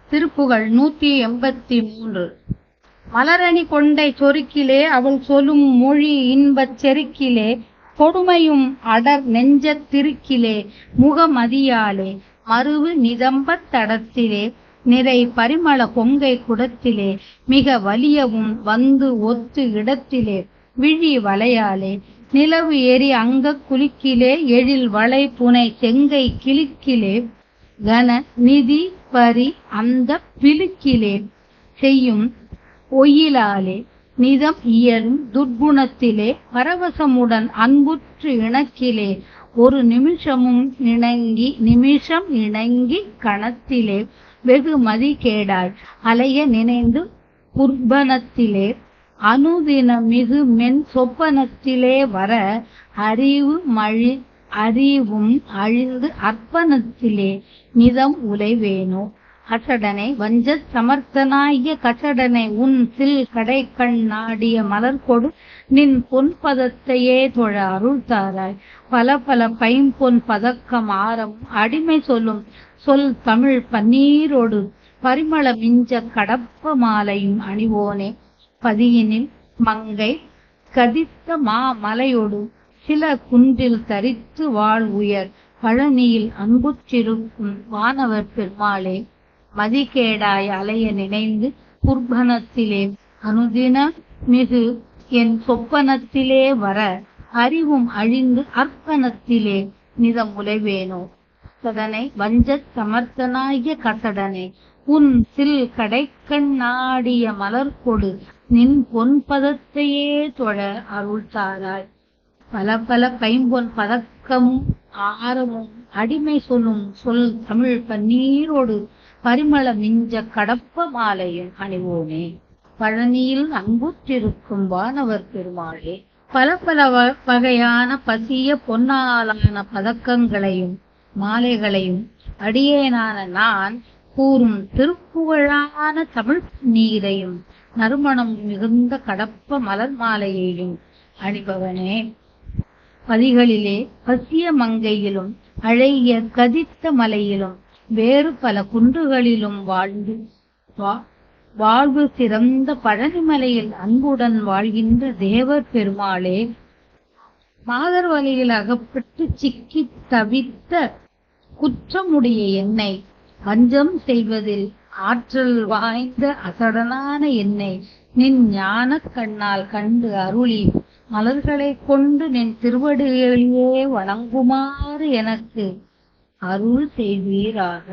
திருப்புகழ் 183. மலரணி கொண்டை சொருக்கிலே அவள் சொல்லும் மொழி இன்பச் செருக்கிலே கொடுமையும் அடர் நெஞ்சத் திருக்கிலே முகமதியாலே மருவு நிதம்பத் தடத்திலே நிறை பரிமள கொங்கை குடத்திலே மிக வலியவும் வந்து ஒத்து இடத்திலே விழி வளையாலே நிலவு எரி அங்கக் குலுக்கிலே எழில் வளை புனை செங்கை கிழுக்கிலே கன நிதி பரி அந்த பிழுக்கிலே செய்யும் ஒயிலாலே நிதம் இயலும் துர்குணத்திலே பரவசமுடன் அன்புற்று இணக்கிலே ஒரு நிமிஷம் இணங்கி கணத்திலே வெகு மதி கேடாய் அலைய நினைந்து குர்பனத்திலே அனுதின மிகு மென் சொப்பனத்திலே வர அறிவும் அழிந்து அர்ப்பணத்திலே நிதம் உலைவேனோ அசடனை வஞ்சத் சமர்த்தனாகிய கசடனை உன் சில் கடைக்கண் நாடிய மலர்கொடு நின் பொன் பதத்தையே தொழ அருள் தாராய் பல பல பைம்பொன் பதக்கம் ஆரம் அடிமை சொல்லும் சொல் தமிழ் பன்னீரோடு பரிமள மிஞ்ச கடப்ப மாலையும் அணிவோனே பதியினில் மங்கை கதித்த மலையோடு சில குன்றில் தரித்து வாழ் உயர் பழனியில் அன்புற்றிருக்கும் வானவர் பெருமாளே மதிகேடாய் அலைய நினைந்து குர்பனத்திலே அனுதின மிகு என் சொப்பனத்திலே வர அறிவும் அழிந்து அர்ப்பணத்திலே நிதம் உலைவேனோ சதனை வஞ்சத் சமர்த்தனாகிய கசடனை உன் சில் கடைக்கண் நாடிய மலர்கொடு நின் பொன் பதத்தையே தொழ அருள் தாராய் பல பல பைம்பொன் பதக்கமும் ஆரமும் அடிமை சொல்லும் சொல் தமிழ் பன்னீரோடு பரிமள மிஞ்ச கடப்ப மாலையும் அணிவோனே பழனியில் அன்புற்றிருக்கும் வானவர் பெருமாளே பல பல வகையான பசிய பொன்னாலான பதக்கங்களையும் மாலைகளையும் அடியேனான நான் கூறும் திருப்புகழான தமிழ் நீரையும் நறுமணம் மிகுந்த கடப்ப மலர் மாலையையும் அணிபவனே பதிகளிலே பசிய மங்கையிலும் அழகிய கதித்த மலையிலும் வேறு பல குன்றுகளிலும் வாழ்வு சிறந்த பழனிமலையில் அன்புடன் வாழ்கின்ற தேவர் பெருமாளே மாதர் வலையில் அகப்பட்டு சிக்கி தவித்த குற்றமுடைய என்னை வஞ்சம் செய்வதில் ஆற்றல் வாய்ந்த அசடனான என்னை நின் ஞான கண்ணால் கண்டு அருளி மலர்களை கொண்டு நின் திருவடிகளிலே வணங்குமாறு எனக்கு அருள் செய்வீராக.